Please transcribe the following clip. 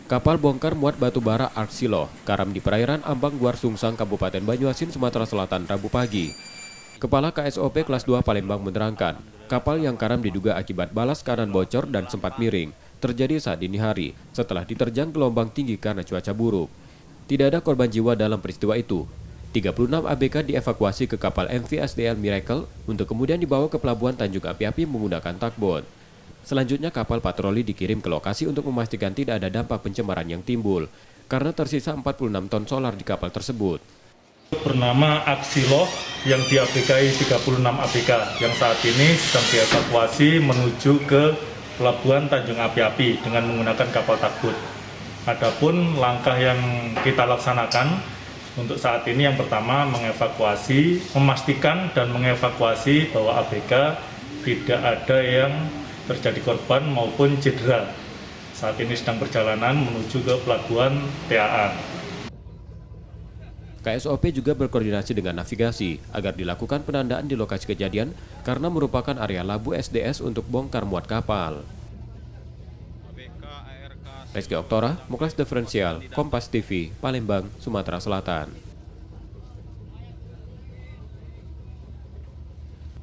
Kapal bongkar muat batu bara Arksilo karam di perairan Ambang Guar Sungsang, Kabupaten Banyuasin, Sumatera Selatan, Rabu pagi. Kepala KSOP Kelas 2 Palembang menerangkan, kapal yang karam diduga akibat balas kanan bocor dan sempat miring, terjadi saat dini hari setelah diterjang gelombang tinggi karena cuaca buruk. Tidak ada korban jiwa dalam peristiwa itu. 36 ABK dievakuasi ke kapal MV SDL Miracle untuk kemudian dibawa ke pelabuhan Tanjung Api-Api menggunakan tugboat. Selanjutnya kapal patroli dikirim ke lokasi untuk memastikan tidak ada dampak pencemaran yang timbul, karena tersisa 46 ton solar di kapal tersebut. Bernama Aksilo yang di ABK 36 ABK yang saat ini sedang dievakuasi menuju ke pelabuhan Tanjung Api-Api dengan menggunakan kapal tugboat. Adapun langkah yang kita laksanakan untuk saat ini yang pertama memastikan dan mengevakuasi bahwa ABK tidak ada yang terjadi korban maupun cedera. Saat ini sedang perjalanan menuju ke pelabuhan TAA. KSOP juga berkoordinasi dengan navigasi agar dilakukan penandaan di lokasi kejadian karena merupakan area labu SDS untuk bongkar muat kapal. Rizky Oktora, Muklas Diferensial, Kompas TV, Palembang, Sumatera Selatan.